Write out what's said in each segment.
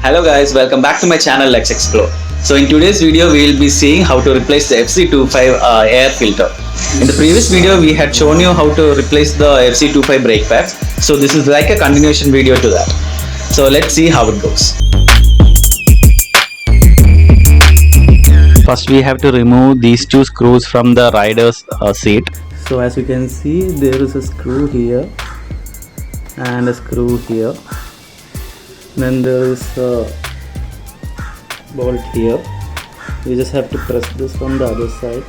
Hello guys, welcome back to my channel. Let's explore. So in today's video we will be seeing how to replace the FC25 air filter. In the previous video we had shown you how to replace the FC25 brake pads. So this is like a continuation video to that. So let's see how it goes. First we have to remove these two screws from the rider's seat. So as you can see, there is a screw here and a screw here. Then there is a bolt here. You just have to press this from the other side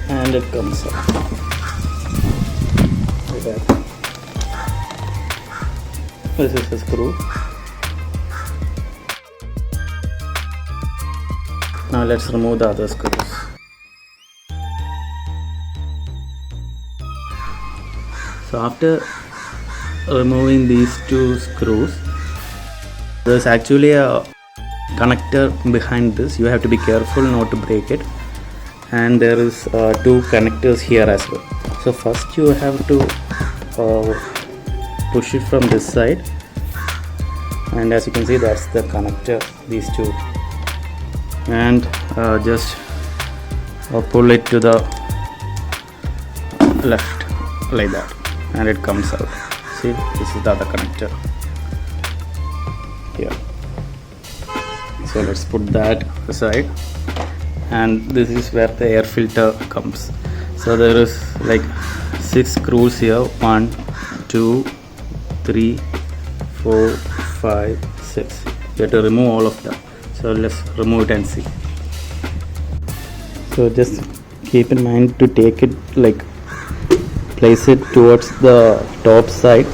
and it comes out like that. This is the screw. Now let's remove the other screws. So after removing these two screws, there's actually a connector behind this. You have to be careful not to break it, and there is two connectors here as well. So first you have to push it from this side, and as you can see, that's the connector, these two, and just pull it to the left like that, and it comes out. See, this is the other connector here. So let's put that aside, and this is where the air filter comes. So there is like 6 screws here. 1 2 3 4 5 6. You have to remove all of them. So let's remove it and see. So just keep in mind to take it, like place it towards the top side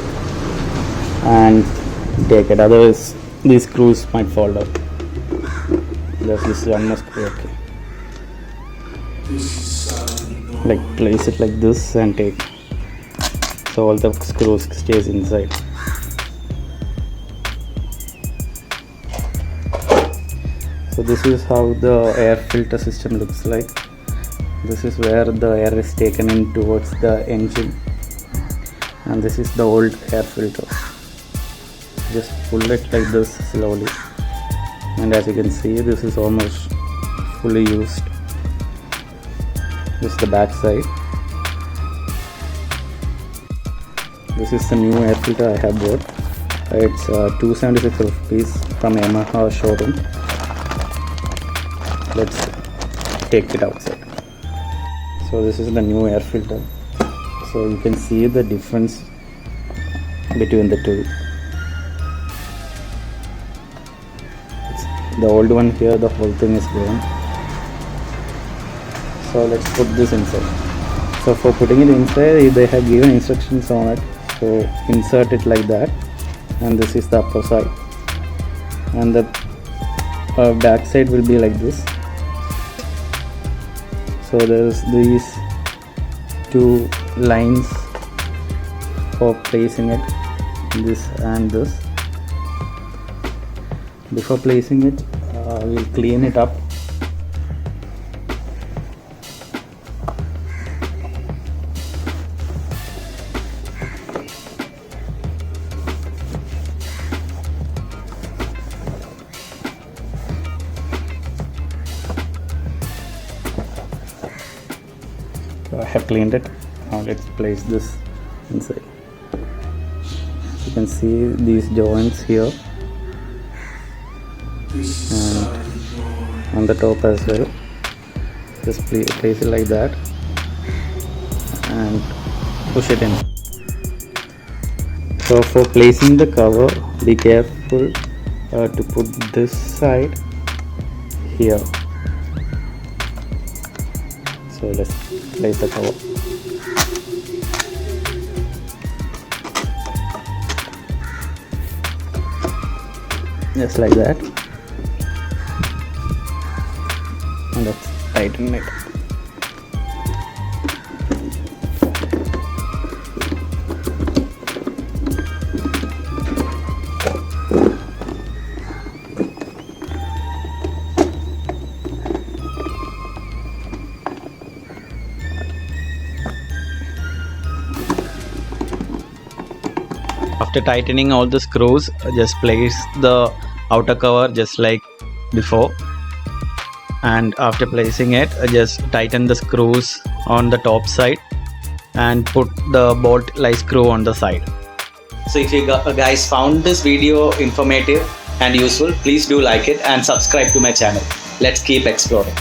and take it, otherwise these screws might fall out. There's this one more screw. Okay, like place it like this and take, so all the screws stays inside. So this is how the air filter system looks like. This is where the air is taken in towards the engine, and this is the old air filter. Just pull it like this slowly, and as you can see, this is almost fully used. This is the back side. This is the new air filter I have bought. It's 276 rupees from Yamaha showroom. Let's take it outside. So this is the new air filter. So you can see the difference between the two. The old one here, the whole thing is gone. So let's put this inside. So for putting it inside, they have given instructions on it. So insert it like that, and this is the upper side, and the back side will be like this. So there's these two lines for placing it, this and this. Before placing it, we'll clean it up. So I have cleaned it. Now let's place this inside. You can see these joints here and on the top as well. Just place it like that and push it in. So for placing the cover, be careful to put this side here. So let's place the cover. Just like that, and let's tighten it. after tightening all the screws, just place the outer cover just like before, and after placing it, just tighten the screws on the top side and put the bolt like screw on the side. So if you guys found this video informative and useful, please do like it and subscribe to my channel. Let's keep exploring.